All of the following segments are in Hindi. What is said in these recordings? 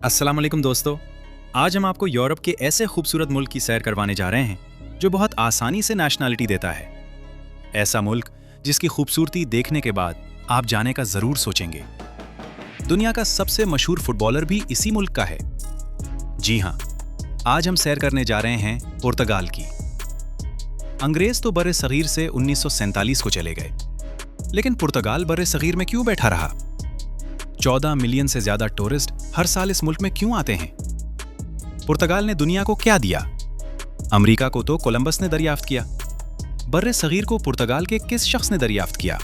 अस्सलाम वालेकुम दोस्तों। आज हम आपको यूरोप के ऐसे खूबसूरत मुल्क की सैर करवाने जा रहे हैं जो बहुत आसानी से नेशनैलिटी देता है। ऐसा मुल्क जिसकी खूबसूरती देखने के बाद आप जाने का जरूर सोचेंगे। दुनिया का सबसे मशहूर फुटबॉलर भी इसी मुल्क का है। जी हाँ, आज हम सैर करने जा रहे हैं पुर्तगाल की। अंग्रेज तो बर्रे सगीर से 1947 को चले गए, लेकिन पुर्तगाल बर्रे सगीर में क्यों बैठा रहा? 14 मिलियन से ज्यादा टूरिस्ट हर साल इस मुल्क में क्यों आते हैं? पुर्तगाल ने दुनिया को क्या दिया? अमेरिका को तो कोलंबस ने दरियाफ्त किया, बर्रे सगीर को पुर्तगाल के किस शख्स ने दरियाफ्त किया?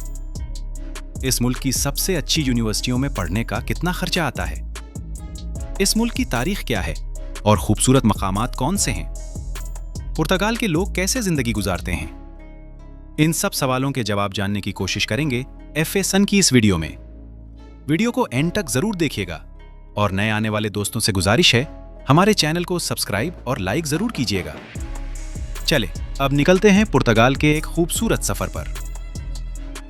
इस मुल्क की सबसे अच्छी यूनिवर्सिटियों में पढ़ने का कितना खर्चा आता है? इस मुल्क की तारीख क्या है और खूबसूरत मकामात कौन से हैं? पुर्तगाल के लोग कैसे जिंदगी गुजारते हैं? इन सब सवालों के जवाब जानने की कोशिश करेंगे FA सन की इस वीडियो में। वीडियो को एंड तक जरूर देखिएगा और नए आने वाले दोस्तों से गुजारिश है हमारे चैनल को सब्सक्राइब और लाइक जरूर कीजिएगा। चले अब निकलते हैं पुर्तगाल के एक खूबसूरत सफर पर।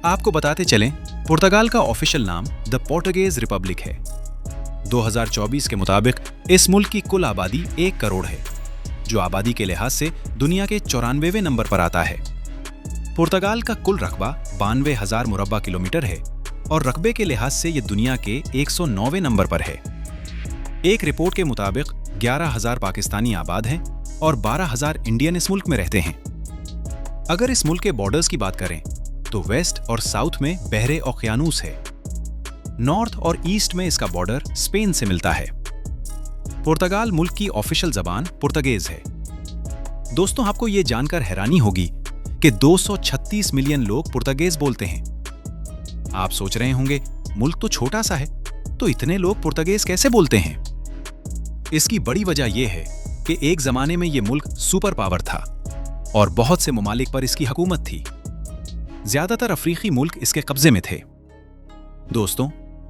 आपको बताते चलें, पुर्तगाल का ऑफिशियल नाम द पोर्टुगेज रिपब्लिक है। 2024 के मुताबिक इस मुल्क की कुल आबादी 1 करोड़ है, जो आबादी के लिहाज से दुनिया के 94वें नंबर पर आता है। पुर्तगाल का कुल रकबा 92,000 मुरब्बा किलोमीटर है और रकबे के लिहाज से ये दुनिया के 109वें नंबर पर है। एक रिपोर्ट के मुताबिक 11,000 पाकिस्तानी आबाद हैं और 12,000 इंडियन इस मुल्क में रहते हैं। अगर इस मुल्क के बॉर्डर्स की बात करें तो वेस्ट और साउथ में बहरे ओकियानूस है। नॉर्थ और ईस्ट में इसका बॉर्डर स्पेन से मिलता है। पुर्तगाल मुल्क की ऑफिशियल जबान पुर्तगेज है। दोस्तों, आपको ये जानकर हैरानी होगी कि 236 मिलियन लोग पुर्तगेज बोलते हैं। आप सोच रहे होंगे, मुल्क तो छोटा सा है, तो इतने लोग पुर्तगेज कैसे बोलते हैं? इसकी बड़ी वजह यह है कि एक जमाने में यह मुल्क सुपर पावर था और बहुत से ममालिक पर इसकी हुकूमत थी। ज्यादातर अफ्रीकी मुल्क इसके कब्जे में थे। दोस्तों,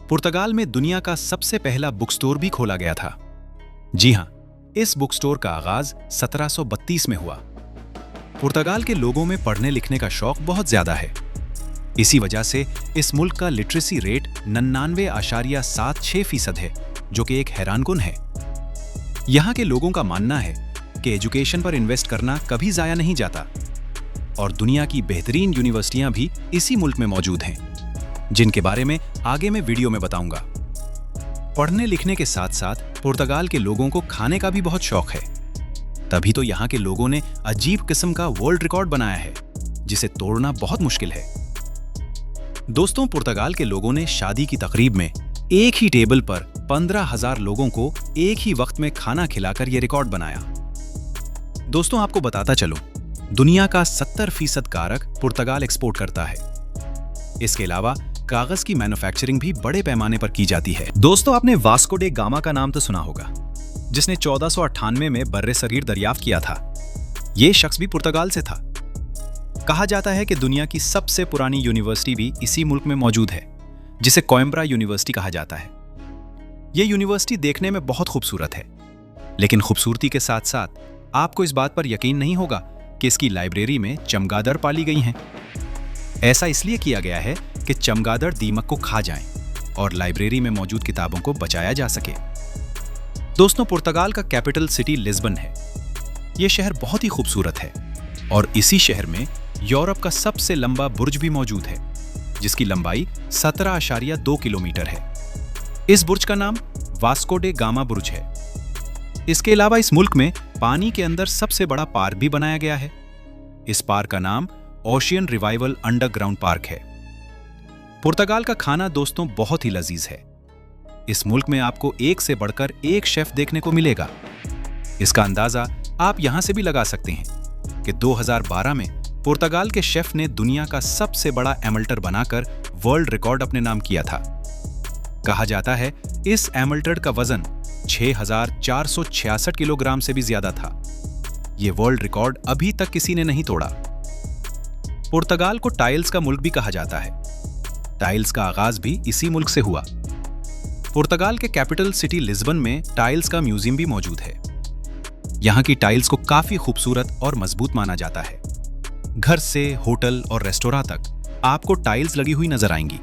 पुर्तगाल में दुनिया का सबसे पहला बुक स्टोर भी खोला गया था। जी हां, इस बुक स्टोर का आगाज 1732 में हुआ। पुर्तगाल के लोगों में पढ़ने लिखने का शौक बहुत ज्यादा है। इसी वजह से इस मुल्क का लिटरेसी रेट 99.76% है, जो कि एक हैरानकुन है। यहां के लोगों का मानना है कि एजुकेशन पर इन्वेस्ट करना कभी जाया नहीं जाता और दुनिया की बेहतरीन यूनिवर्सिटियां भी इसी मुल्क में मौजूद हैं, जिनके बारे में आगे मैं वीडियो में बताऊंगा। पढ़ने लिखने के साथ साथ पुर्तगाल के लोगों को खाने का भी बहुत शौक है। तभी तो यहां के लोगों ने अजीब किस्म का वर्ल्ड रिकॉर्ड बनाया है, जिसे तोड़ना बहुत मुश्किल है। दोस्तों, पुर्तगाल के लोगों ने शादी की तकरीब में एक ही टेबल पर 15,000 लोगों को एक ही वक्त में खाना खिलाकर यह रिकॉर्ड बनाया। दोस्तों, आपको बताता चलो, दुनिया का 70% कारक पुर्तगाल एक्सपोर्ट करता है। इसके अलावा कागज की मैन्युफैक्चरिंग भी बड़े पैमाने पर की जाती है। दोस्तों, आपने वास्को डे गामा का नाम तो सुना होगा, जिसने 1498 में बर्रे सगीर दरियाफ्त किया था। यह शख्स भी पुर्तगाल से था। कहा जाता है कि दुनिया की सबसे पुरानी यूनिवर्सिटी भी इसी मुल्क में मौजूद है, जिसे कोइम्ब्रा यूनिवर्सिटी कहा जाता है। यह यूनिवर्सिटी देखने में बहुत खूबसूरत है, लेकिन खूबसूरती के साथ साथ आपको इस बात पर यकीन नहीं होगा कि इसकी लाइब्रेरी में चमगादड़ पाली गई हैं। ऐसा इसलिए किया गया है कि चमगादड़ दीमक को खा जाएं और लाइब्रेरी में मौजूद किताबों को बचाया जा सके। दोस्तों, पुर्तगाल का कैपिटल सिटी लिस्बन है। यह शहर बहुत ही खूबसूरत है और इसी शहर में यूरोप का सबसे लंबा बुर्ज भी मौजूद है, जिसकी लंबाई 17.2 किलोमीटर है। इस बुर्ज का नाम वास्को डे गामा बुर्ज है। इसके अलावा इस मुल्क में पानी के अंदर सबसे बड़ा पार्क भी बनाया गया है। इस पार्क का नाम ओशियन रिवाइवल अंडरग्राउंड पार्क है। पुर्तगाल का खाना दोस्तों बहुत ही लजीज है। इस मुल्क में आपको एक से बढ़कर एक शेफ देखने को मिलेगा। इसका अंदाजा आप यहां से भी लगा सकते हैं कि 2012 में पुर्तगाल के शेफ ने दुनिया का सबसे बड़ा एमल्टर बनाकर वर्ल्ड रिकॉर्ड अपने नाम किया था। कहा जाता है इस एमल्टर का वजन 6,466 किलोग्राम से भी ज्यादा था। यह वर्ल्ड रिकॉर्ड अभी तक किसी ने नहीं तोड़ा। पुर्तगाल को टाइल्स का मुल्क भी कहा जाता है। टाइल्स का आगाज भी इसी मुल्क से हुआ। पुर्तगाल के कैपिटल सिटी लिस्बन में टाइल्स का म्यूजियम भी मौजूद है। यहां की टाइल्स को काफी खूबसूरत और मजबूत माना जाता है। घर से होटल और रेस्टोरेंट तक आपको टाइल्स लगी हुई नजर आएंगी।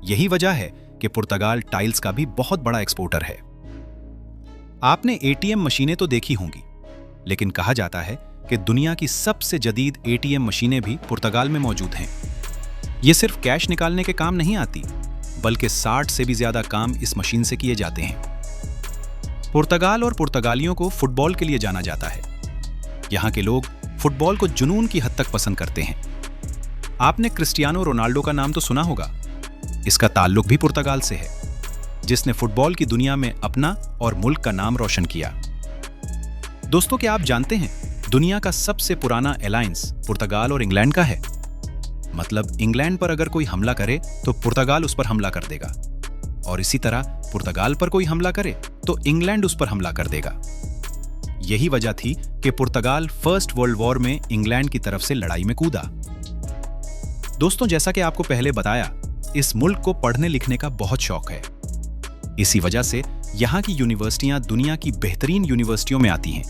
यही वजह है कि पुर्तगाल टाइल्स का भी बहुत बड़ा एक्सपोर्टर है। आपने एटीएम मशीनें तो देखी होंगी, लेकिन कहा जाता है कि दुनिया की सबसे जदीद एटीएम मशीनें भी पुर्तगाल में मौजूद हैं। ये सिर्फ कैश निकालने के काम नहीं आती, बल्कि 60 से भी ज्यादा काम इस मशीन से किए जाते हैं। पुर्तगाल और पुर्तगालियों को फुटबॉल के लिए जाना जाता है। यहाँ के लोग फुटबॉल को जुनून की हद तक पसंद करते हैं। आपने क्रिस्टियानो रोनाल्डो का नाम तो सुना होगा। इसका ताल्लुक भी पुर्तगाल से है, जिसने फुटबॉल की दुनिया में अपना और मुल्क का नाम रोशन किया। दोस्तों, क्या आप जानते हैं दुनिया का सबसे पुराना अलायंस पुर्तगाल और इंग्लैंड का है। मतलब इंग्लैंड पर अगर कोई हमला करे तो पुर्तगाल उस पर हमला कर देगा, और इसी तरह पुर्तगाल पर कोई हमला करे तो इंग्लैंड उस पर हमला कर देगा। यही वजह थी कि पुर्तगाल फर्स्ट वर्ल्ड वॉर में इंग्लैंड की तरफ से लड़ाई में कूदा। दोस्तों, जैसा कि आपको पहले बताया, इस मुल्क को पढ़ने लिखने का बहुत शौक है। इसी वजह से यहाँ की यूनिवर्सिटियां दुनिया की बेहतरीन यूनिवर्सिटियों में आती हैं,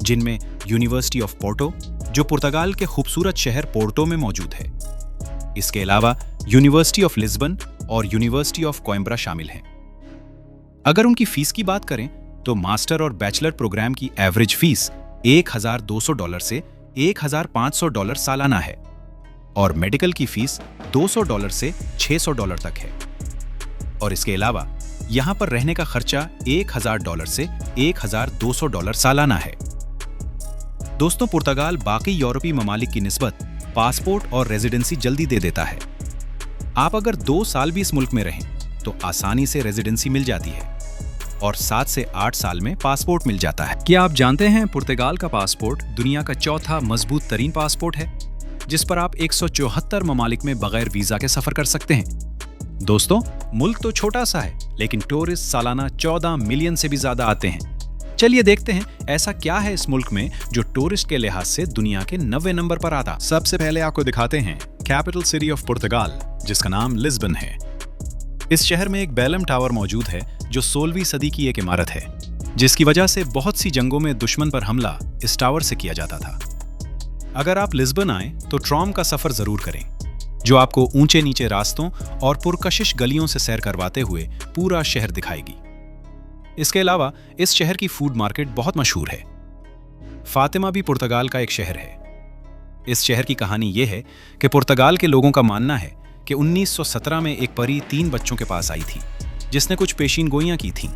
जिनमें यूनिवर्सिटी ऑफ पोर्टो, जो पुर्तगाल के खूबसूरत शहर पोर्टो में मौजूद है। इसके अलावा यूनिवर्सिटी ऑफ लिस्बन और यूनिवर्सिटी ऑफ कोइम्ब्रा शामिल हैं। अगर उनकी फीस की बात करें तो मास्टर और बैचलर प्रोग्राम की एवरेज फीस $1,200 से $1,500 सालाना है, और मेडिकल की फीस $200 से $600 तक है। और इसके अलावा यहां पर रहने का खर्चा $1,000 से $1,200 सालाना है। दोस्तों, पुर्तगाल बाकी यूरोपीय ममालिक की निस्बत पासपोर्ट और रेजिडेंसी जल्दी दे देता है। आप अगर 2 साल भी इस मुल्क में रहें तो आसानी से रेजिडेंसी मिल जाती है, और 7 से 8 साल में पासपोर्ट मिल जाता है। क्या आप जानते हैं पुर्तगाल का पासपोर्ट दुनिया का चौथा मजबूत तरीन पासपोर्ट है, जिस पर आप 174 ममालिक में बगैर वीजा के सफर कर सकते हैं। दोस्तों, मुल्क तो छोटा सा है, लेकिन टूरिस्ट सालाना 14 मिलियन से भी ज्यादा आते हैं। चलिए देखते हैं ऐसा क्या है इस मुल्क में जो टूरिस्ट के लिहाज से दुनिया के 90 नंबर पर आता। सबसे पहले आपको दिखाते हैं कैपिटल सिटी ऑफ पुर्तगाल, जिसका नाम लिस्बन है। इस शहर में एक बेलम टावर मौजूद है, जो 16वीं सदी की एक इमारत है, जिसकी वजह से बहुत सी जंगों में दुश्मन पर हमला इस टावर से किया जाता था। अगर आप लिस्बन आए तो ट्रॉम का सफर जरूर करें, जो आपको ऊंचे नीचे रास्तों और पुरकशिश गलियों से सैर करवाते हुए पूरा शहर दिखाएगी। इसके अलावा इस शहर की फूड मार्केट बहुत मशहूर है। फातिमा भी पुर्तगाल का एक शहर है। इस शहर की कहानी यह है कि पुर्तगाल के लोगों का मानना है कि 1917 में एक परी 3 बच्चों के पास आई थी, जिसने कुछ पेशीन गोइयां की थीं,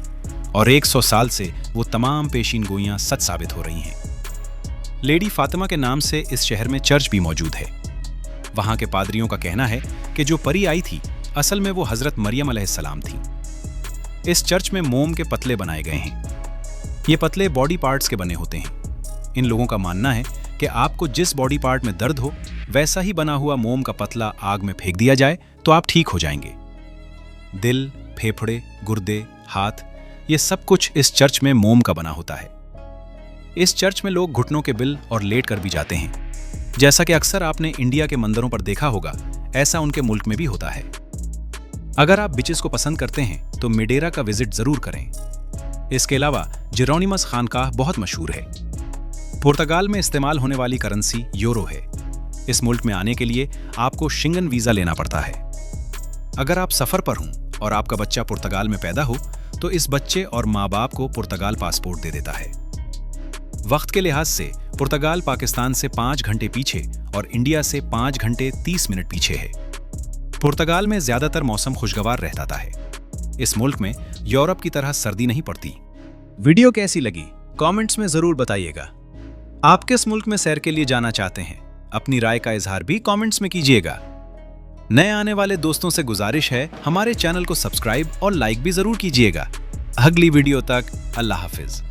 और 100 साल से वो तमाम पेशीन गोइयां सच साबित हो रही हैं। लेडी फातिमा के नाम से इस शहर में चर्च भी मौजूद है। वहां के पादरियों का कहना है कि जो परी आई थी असल में वो हजरत मरियम अलैहिस्सलाम थी। इस चर्च में मोम के पतले बनाए गए हैं। ये पतले बॉडी पार्ट्स के बने होते हैं। इन लोगों का मानना है कि आपको जिस बॉडी पार्ट में दर्द हो, वैसा ही बना हुआ मोम का पतला आग में फेंक दिया जाए तो आप ठीक हो जाएंगे। दिल, फेफड़े, गुर्दे, हाथ, ये सब कुछ इस चर्च में मोम का बना होता है। इस चर्च में लोग घुटनों के बिल और लेट कर भी जाते हैं। जैसा कि अक्सर आपने इंडिया के मंदिरों पर देखा होगा, ऐसा उनके मुल्क में भी होता है। अगर आप बीचेस को पसंद करते हैं तो मेडेरा का विजिट जरूर करें। इसके अलावा जेरोनिमस खानकाह बहुत मशहूर है। पुर्तगाल में इस्तेमाल होने वाली करेंसी यूरो है। इस मुल्क में आने के लिए आपको शेंगन वीजा लेना पड़ता है। अगर आप सफर पर हों और आपका बच्चा पुर्तगाल में पैदा हो तो इस बच्चे और माँ बाप को पुर्तगाल पासपोर्ट दे देता है। वक्त के लिहाज से पुर्तगाल पाकिस्तान से 5 घंटे पीछे और इंडिया से 5 घंटे 30 मिनट पीछे है। पुर्तगाल में ज्यादातर मौसम खुशगवार रहता है। इस मुल्क में यूरोप की तरह सर्दी नहीं पड़ती। वीडियो कैसी लगी कमेंट्स में जरूर बताइएगा। आप किस मुल्क में सैर के लिए जाना चाहते हैं, अपनी राय का इजहार भी कमेंट्स में कीजिएगा। नए आने वाले दोस्तों से गुजारिश है हमारे चैनल को सब्सक्राइब और लाइक भी जरूर कीजिएगा। अगली वीडियो तक अल्लाह हाफिज।